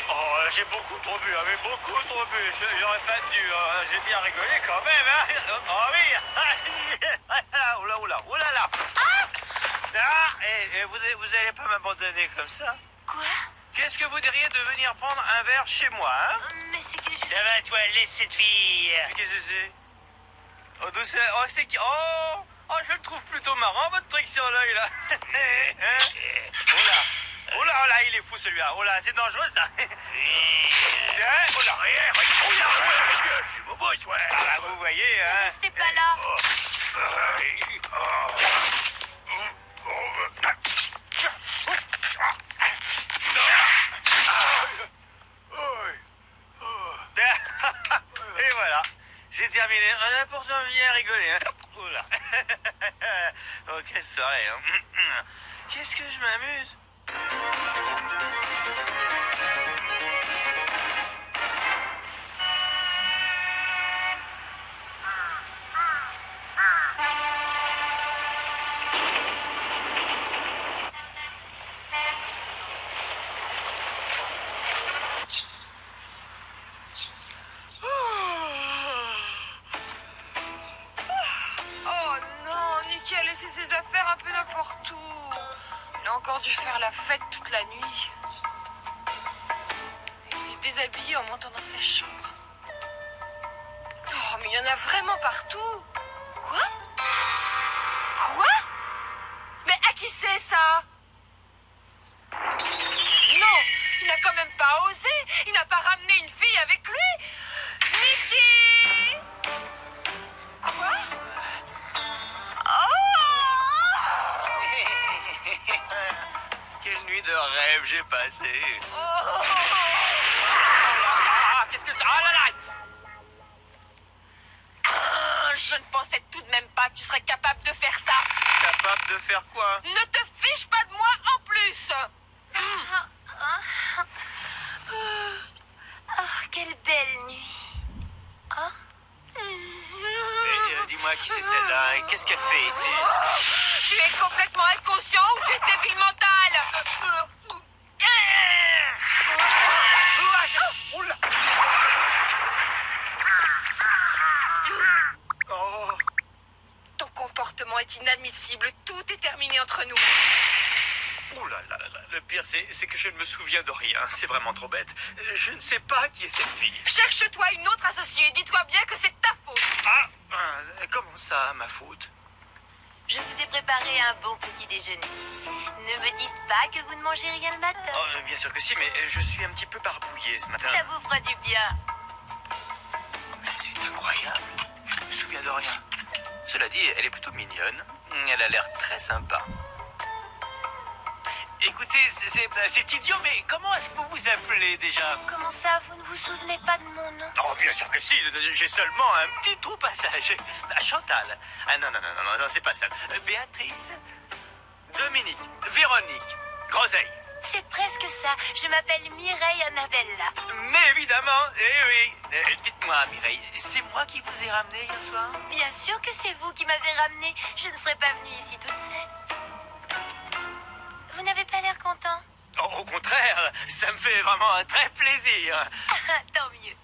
Oh, j'ai beaucoup trop bu, hein, mais beaucoup trop bu. J'aurais pas dû. J'ai bien rigolé quand même. Hein. Oh oui. Oula, oula, oula là. Ah, et vous allez pas m'abandonner comme ça? Quoi? Qu'est-ce que vous diriez de venir prendre un verre chez moi, hein? Mais c'est que je... Ça va, toi, laisse cette fille. Qu'est-ce que c'est? Oh, d'où c'est? Oh, c'est qui? Oh, je le trouve plutôt marrant, votre truc sur l'œil, là. Hein? Oh là. Oh là, oh là, il est fou, celui-là. Oh là, c'est dangereux, ça. Hein? Oh là. Oh là, c'est bobo, toi. Ah, bah, vous voyez, hein. Restez pas là. Et voilà, c'est terminé. On a pourtant bien rigolé. Hein. Oula. Oh, quelle soirée. Hein. Qu'est-ce que je m'amuse. Oh non, Nicky a laissé ses affaires un peu n'importe où. Il a encore dû faire la fête toute la nuit. Il s'est déshabillé en montant dans sa chambre. Oh, mais il y en a vraiment partout. Quoi? Quoi? Mais à qui c'est ça? Non, il n'a quand même pas osé. Il n'a pas ramené une fille avec lui. Nicky! Quoi? Quelle nuit de rêve j'ai passé. Oh! Ah, qu'est-ce que... Ah là là. Je ne pensais tout de même pas que tu serais capable de faire ça. Capable de faire quoi? Ne te fiche pas de moi en plus. Oh, quelle belle nuit. Oh. Mais dis-moi qui c'est celle-là et qu'est-ce qu'elle fait ici? Tu es complètement inconscient ou tu es débile mental? Oula. Oh. Ton comportement est inadmissible. Tout est terminé entre nous. Ouh là là là là. Le pire, c'est que je ne me souviens de rien. C'est vraiment trop bête. Je ne sais pas qui est cette fille. Cherche-toi une autre associée. Dis-toi bien que c'est ta faute. Ah, comment ça, ma faute? Je vous ai préparé un bon petit déjeuner. Ne me dites pas que vous ne mangez rien le matin. Oh, bien sûr que si, mais je suis un petit peu barbouillé ce matin. Ça vous fera du bien. Oh, mais c'est incroyable. Je ne me souviens de rien. Cela dit, elle est plutôt mignonne. Elle a l'air très sympa. Écoutez, c'est idiot, mais comment est-ce que vous vous appelez déjà? Comment ça, vous ne vous souvenez pas de mon nom? Oh, bien sûr que si, j'ai seulement un petit trou passage. Chantal. Ah non, c'est pas ça. Béatrice. Dominique. Véronique. Groseille. C'est presque ça. Je m'appelle Mireille Annabella. Mais évidemment, eh oui. Dites-moi, Mireille, c'est moi qui vous ai ramené hier soir? Bien sûr que c'est vous qui m'avez ramenée. Je ne serais pas venue ici toute seule. Vous n'avez pas l'air content? Oh, au contraire, ça me fait vraiment un très plaisir. Ah, tant mieux.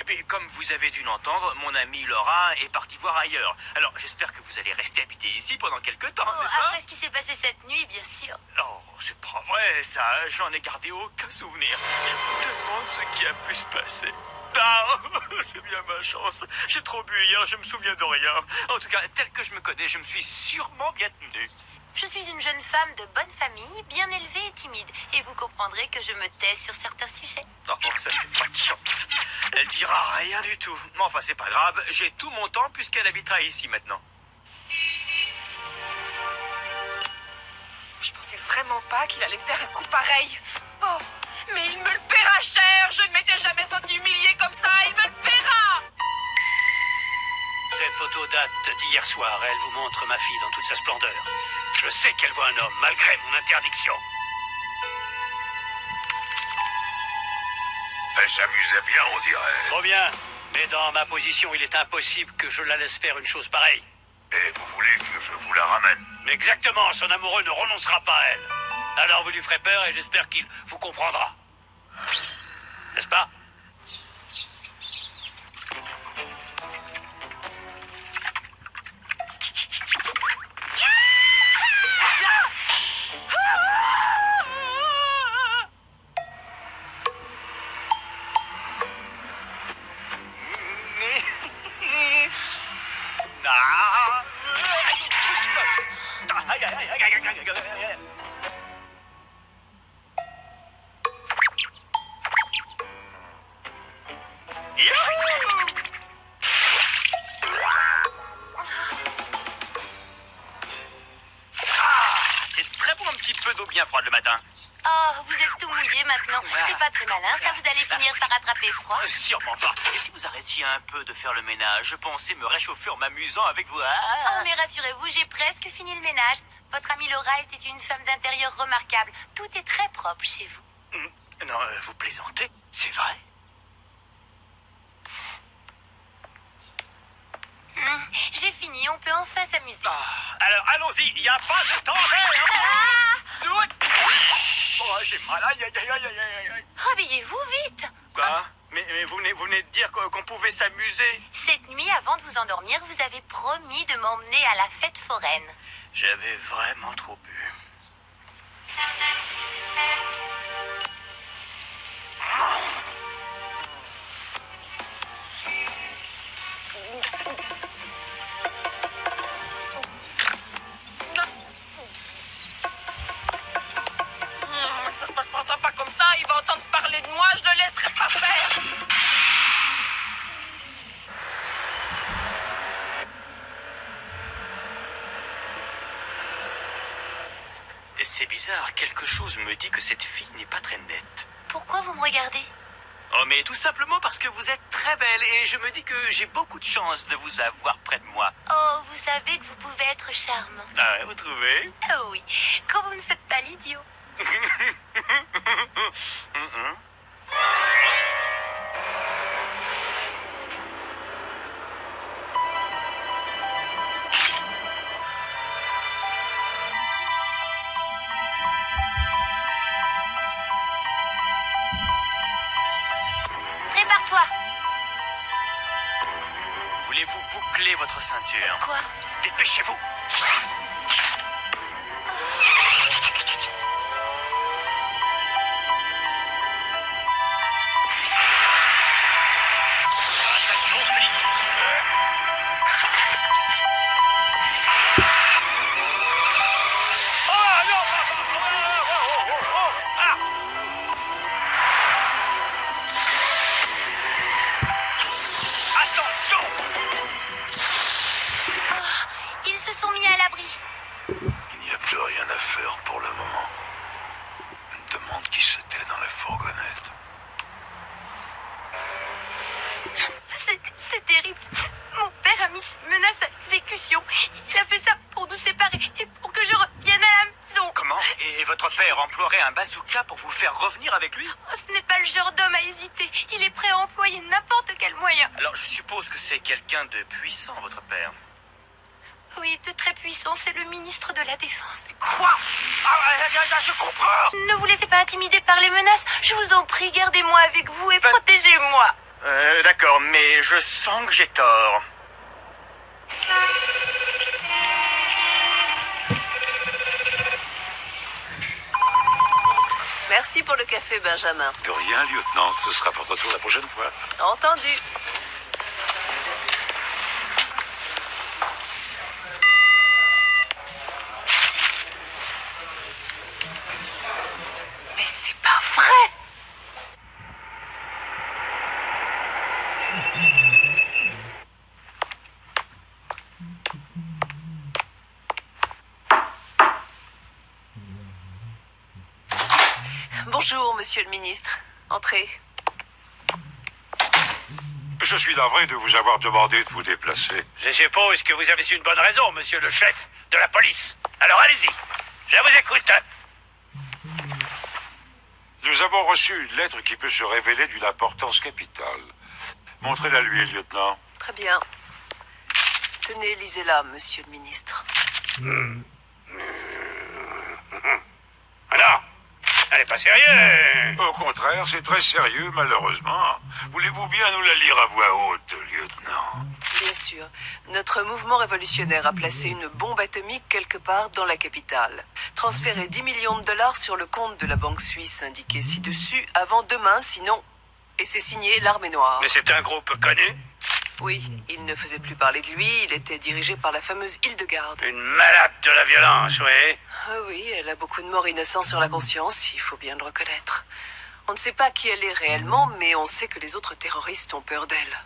Et puis, comme vous avez dû l'entendre, mon amie Laura est partie voir ailleurs. Alors, j'espère que vous allez rester habiter ici pendant quelques temps, Oh, n'est-ce pas? après ce qui s'est passé cette nuit, bien sûr. Oh, c'est pas vrai, ça. J'en ai gardé aucun souvenir. Je me demande ce qui a pu se passer. Ah, c'est bien ma chance. J'ai trop bu hier, je me souviens de rien. En tout cas, tel que je me connais, je me suis sûrement bien tenu. Je suis une jeune femme de bonne famille, bien élevée et timide. Et vous comprendrez que je me tais sur certains sujets. Non, ça, c'est pas de chance. Elle dira rien du tout. Mais enfin, c'est pas grave. J'ai tout mon temps puisqu'elle habitera ici maintenant. Je pensais vraiment pas qu'il allait faire un coup pareil. Oh, mais il me le paiera cher. Je ne m'étais jamais senti humiliée comme ça. Il me le paiera. Cette photo date d'hier soir. Elle vous montre ma fille dans toute sa splendeur. Je sais qu'elle voit un homme, malgré mon interdiction. Elle s'amusait bien, on dirait. Trop bien. Mais dans ma position, il est impossible que je la laisse faire une chose pareille. Et vous voulez que je vous la ramène? Exactement, son amoureux ne renoncera pas à elle. Alors vous lui ferez peur et j'espère qu'il vous comprendra. N'est-ce pas? C'est très bon un petit peu d'eau bien froide le matin. Oh, vous êtes tout mouillé maintenant. C'est pas très malin, ça vous allez finir par attraper froid. Sûrement pas. Et si vous arrêtiez un peu de faire le ménage? Je pensais me réchauffer en m'amusant avec vous. Ah. Oh, mais rassurez-vous, j'ai presque fini le ménage. Votre amie Laura était une femme d'intérieur remarquable. Tout est très propre chez vous. Non, vous plaisantez? C'est vrai? J'ai fini, on peut enfin s'amuser. Alors, allons-y, il n'y a pas de temps à perdre. Oh, j'ai mal. Aïe, aïe, aïe, aïe, aïe, aïe. Réveillez-vous vite. Quoi? Mais vous venez de dire qu'on pouvait s'amuser. Cette nuit, avant de vous endormir, vous avez promis de m'emmener à la fête foraine. J'avais vraiment trop bu. Ça se passera pas comme ça, il va entendre parler de moi, je le laisserai pas faire. C'est bizarre, quelque chose me dit que cette fille n'est pas très nette. Pourquoi vous me regardez? Oh, mais tout simplement parce que vous êtes très belle et je me dis que j'ai beaucoup de chance de vous avoir près de moi. Oh, vous savez que vous pouvez être charmant. Ah ouais, vous trouvez? Oh oui, quand vous ne faites pas l'idiot. Prépare-toi. Voulez-vous boucler votre ceinture? Quoi? Dépêchez-vous! Ah, ça se complique! Oh non! Ah! Attention! Ils se sont mis à l'abri. Il n'y a plus rien à faire pour le moment. Je me demande qui c'était dans la fourgonnette. C'est terrible. Mon père a mis ses menaces à exécution. Il a fait ça pour nous séparer et pour que je revienne à la maison. Comment? Et votre père emploierait un bazooka pour vous faire revenir avec lui? Oh, ce n'est pas le genre d'homme à hésiter. Il est prêt à employer n'importe quel moyen. Alors je suppose que c'est quelqu'un de puissant, votre père. Oui, de très puissant, c'est le ministre de la Défense. Quoi? Je comprends! Ne vous laissez pas intimider par les menaces. Je vous en prie, gardez-moi avec vous et protégez-moi. D'accord, mais je sens que j'ai tort. Merci pour le café, Benjamin. De rien, lieutenant. Ce sera votre tour la prochaine fois. Entendu. Mais c'est pas vrai. Bonjour, monsieur le ministre. Entrez. Je suis navré de vous avoir demandé de vous déplacer. Je suppose que vous avez une bonne raison, monsieur le chef de la police. Alors allez-y, je vous écoute. Nous avons reçu une lettre qui peut se révéler d'une importance capitale. Montrez-la lui, lieutenant. Très bien. Tenez, lisez-la, monsieur le ministre. Ah non, elle est pas sérieuse. Au contraire, c'est très sérieux, malheureusement. Voulez-vous bien nous la lire à voix haute, lieutenant? Bien sûr. Notre mouvement révolutionnaire a placé une bombe atomique quelque part dans la capitale. Transférez 10 millions de dollars sur le compte de la banque suisse indiqué ci-dessus avant demain, sinon... Et c'est signé l'Armée Noire. Mais c'est un groupe connu. Oui, il ne faisait plus parler de lui, il était dirigé par la fameuse Hildegarde. Une malade de la violence, oui. Ah oui, elle a beaucoup de morts innocents sur la conscience, il faut bien le reconnaître. On ne sait pas qui elle est réellement, mais on sait que les autres terroristes ont peur d'elle.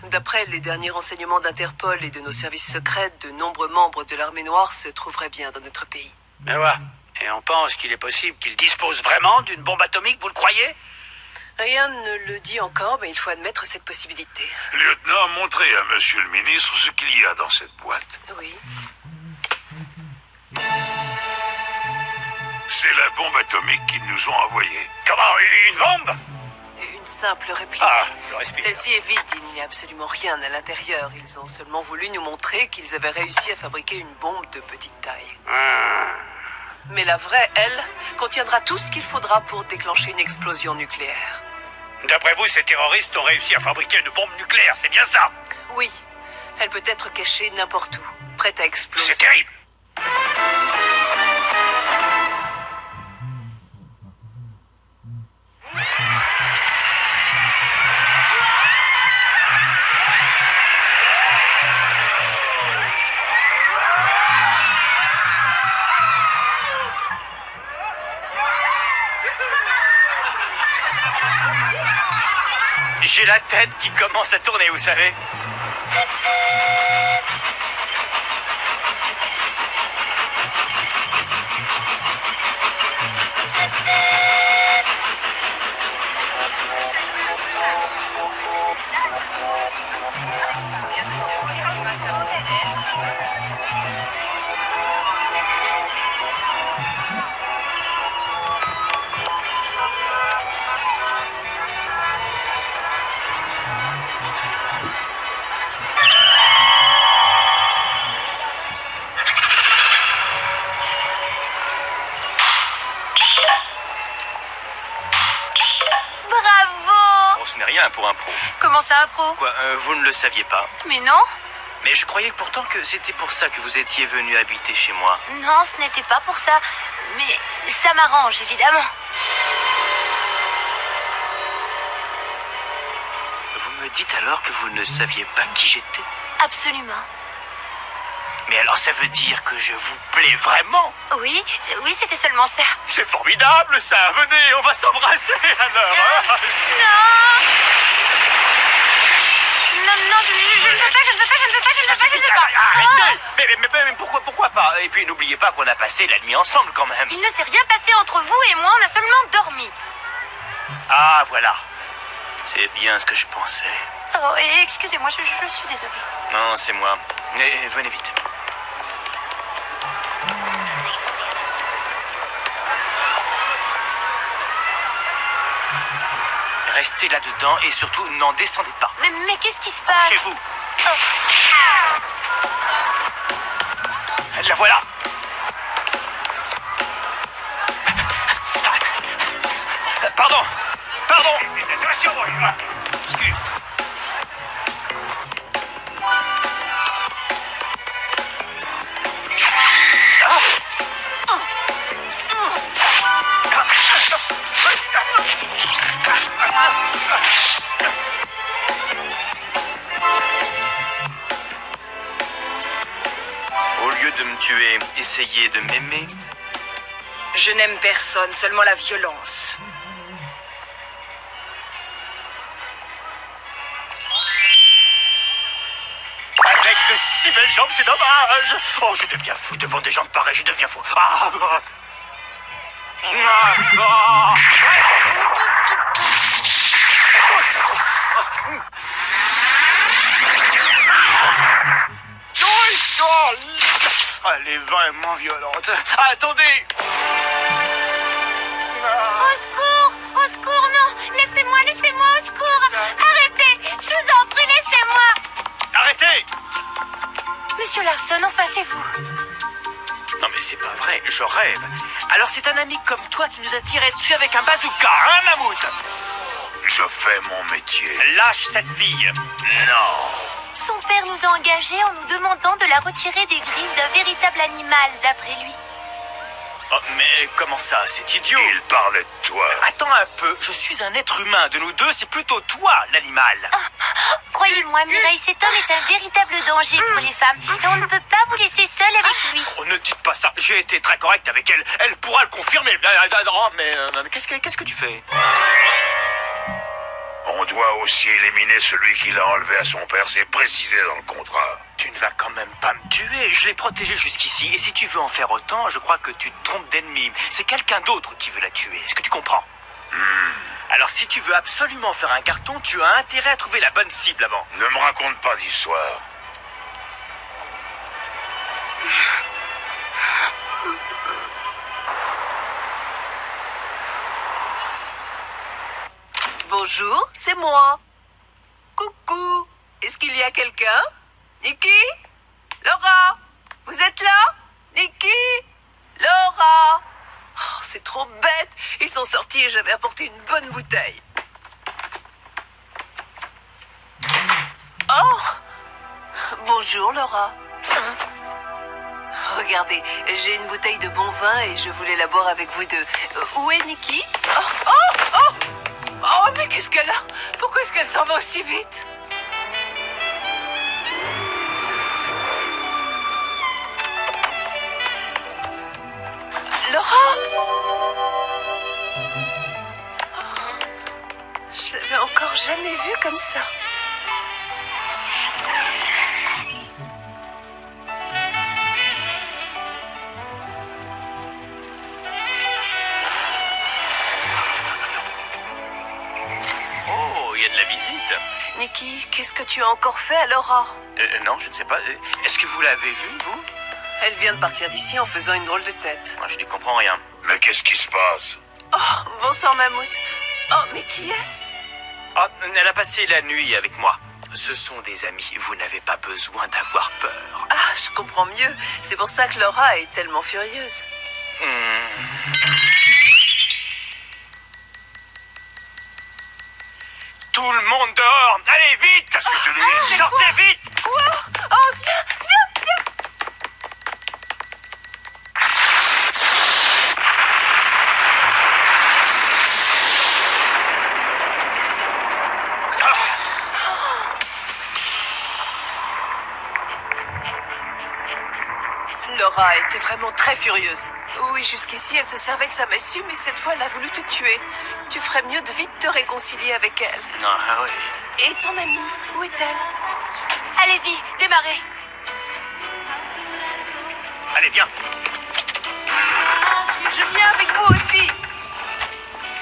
D'après les derniers renseignements d'Interpol et de nos services secrets, de nombreux membres de l'Armée Noire se trouveraient bien dans notre pays. Mais ouais. Et on pense qu'il est possible qu'il dispose vraiment d'une bombe atomique, vous le croyez? Rien ne le dit encore, mais il faut admettre cette possibilité. Lieutenant, montrez à monsieur le ministre ce qu'il y a dans cette boîte. Oui. C'est la bombe atomique qu'ils nous ont envoyée. Comment? Une bombe? Une simple réplique. Ah, je respire. Celle-ci est vide, il n'y a absolument rien à l'intérieur. Ils ont seulement voulu nous montrer qu'ils avaient réussi à fabriquer une bombe de petite taille. Mais la vraie, elle, contiendra tout ce qu'il faudra pour déclencher une explosion nucléaire. D'après vous, ces terroristes ont réussi à fabriquer une bombe nucléaire, c'est bien ça? Oui, elle peut être cachée n'importe où, prête à exploser. C'est terrible. J'ai la tête qui commence à tourner, vous savez. Ce n'est rien pour un pro. Comment ça, un pro? Quoi, vous ne le saviez pas? Mais non. Mais je croyais pourtant que c'était pour ça que vous étiez venu habiter chez moi. Non, ce n'était pas pour ça. Mais ça m'arrange, évidemment. Vous me dites alors que vous ne saviez pas qui j'étais? Absolument. Mais alors ça veut dire que je vous plais vraiment? Oui, c'était seulement ça. C'est formidable, ça. Venez, on va s'embrasser, alors. Hein? Non, je ne veux pas. Arrêtez! Mais pourquoi pas? Et puis n'oubliez pas qu'on a passé la nuit ensemble quand même. Il ne s'est rien passé entre vous et moi, on a seulement dormi. Ah, voilà. C'est bien ce que je pensais. Oh, et excusez-moi, je suis désolée. Non, c'est moi. Venez vite. Restez là-dedans et surtout n'en descendez pas. Mais qu'est-ce qui se passe? Chez vous. La voilà. Pardon. Attention. Excuse. Au lieu de me tuer, essayez de m'aimer. Je n'aime personne, seulement la violence. Avec de si belles jambes, c'est dommage. Oh, je deviens fou devant des jambes pareilles, je deviens fou. Elle est vraiment violente. Attendez. Au secours, non. Laissez-moi, au secours. Arrêtez, je vous en prie, laissez-moi. arrêtez! Monsieur Larson, enfin c'est vous. Non mais c'est pas vrai, je rêve. Alors c'est un ami comme toi qui nous a tiré dessus avec un bazooka, hein, Mammouth? Je fais mon métier. Lâche cette fille. Non. Son père nous a engagés en nous demandant de la retirer des griffes d'un véritable animal, d'après lui. Oh, mais comment ça? C'est idiot. Il parlait de toi. Attends un peu, je suis un être humain. De nous deux, c'est plutôt toi, l'animal. Croyez-moi, Mireille, cet homme est un véritable danger pour les femmes. Et on ne peut pas vous laisser seule avec lui. Oh, ne dites pas ça. J'ai été très correct avec elle. Elle pourra le confirmer. Oh, mais qu'est-ce que tu fais? On doit aussi éliminer celui qui l'a enlevé à son père. C'est précisé dans le contrat. Tu ne vas quand même pas me tuer. Je l'ai protégée jusqu'ici. Et si tu veux en faire autant, je crois que tu te trompes d'ennemi. C'est quelqu'un d'autre qui veut la tuer. Est-ce que tu comprends? Alors si tu veux absolument faire un carton, tu as intérêt à trouver la bonne cible avant. Ne me raconte pas d'histoire. Bonjour, c'est moi. Coucou, est-ce qu'il y a quelqu'un? Nikki? Laura? Vous êtes là? Nikki? Laura? Oh, c'est trop bête. Ils sont sortis et j'avais apporté une bonne bouteille. Oh! Bonjour, Laura. Regardez, j'ai une bouteille de bon vin et je voulais la boire avec vous deux. Où est Nikki? Oh, mais qu'est-ce qu'elle a? Pourquoi est-ce qu'elle s'en va aussi vite? Laura? Oh, je l'avais encore jamais vue comme ça. Oh, il y a de la visite. Nikki, qu'est-ce que tu as encore fait à Laura? Non, je ne sais pas. Est-ce que vous l'avez vue, vous? Elle vient de partir d'ici en faisant une drôle de tête. Moi, je n'y comprends rien. Mais qu'est-ce qui se passe? Oh, bonsoir Mammouth. Oh, mais qui est-ce? Ah, elle a passé la nuit avec moi. Ce sont des amis. Vous n'avez pas besoin d'avoir peur. Ah, je comprends mieux. C'est pour ça que Laura est tellement furieuse. Tout le monde dehors! Allez, vite! Qu'est-ce que tu dis? Sortez vite! Quoi? Oh, viens! Laura était vraiment très furieuse. Oui, jusqu'ici, elle se servait de sa massue, mais cette fois, elle a voulu te tuer. Tu ferais mieux de vite te réconcilier avec elle. Ah oui. Et ton amie, où est-elle? Allez-y, démarrez. Allez, viens. Je viens avec vous aussi.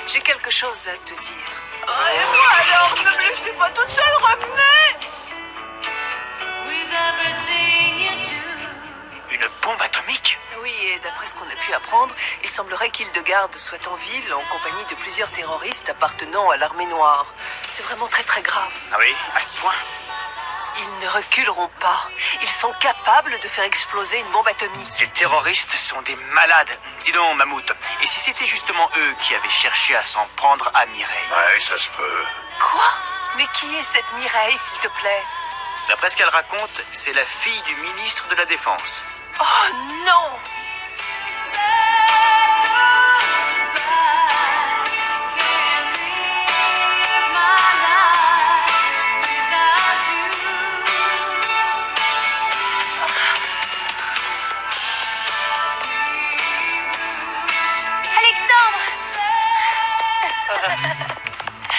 J'ai quelque chose à te dire. Oh, et moi alors, ne me laissez pas toute seule, revenez! Une bombe atomique? Oui, et d'après ce qu'on a pu apprendre, il semblerait qu'Hildegarde soit en ville en compagnie de plusieurs terroristes appartenant à l'armée noire. C'est vraiment très très grave. Ah oui, à ce point? Ils ne reculeront pas. Ils sont capables de faire exploser une bombe atomique. Ces terroristes sont des malades. Dis donc, Mammouth, et si c'était justement eux qui avaient cherché à s'en prendre à Mireille? Ouais, ça se peut. Quoi? Mais qui est cette Mireille, s'il te plaît? D'après ce qu'elle raconte, c'est la fille du ministre de la Défense. Oh non!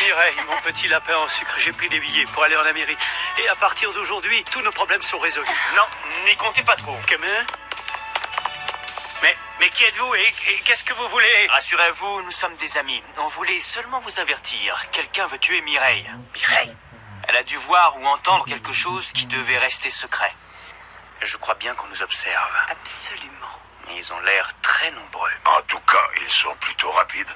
Mireille, mon petit lapin en sucre, j'ai pris des billets pour aller en Amérique. Et à partir d'aujourd'hui, tous nos problèmes sont résolus. Non, n'y comptez pas trop. Comment? Mais qui êtes-vous et qu'est-ce que vous voulez? Rassurez-vous, nous sommes des amis. On voulait seulement vous avertir. Quelqu'un veut tuer Mireille. Mireille? Elle a dû voir ou entendre quelque chose qui devait rester secret. Je crois bien qu'on nous observe. Absolument. Mais ils ont l'air très nombreux. En tout cas, ils sont plutôt rapides.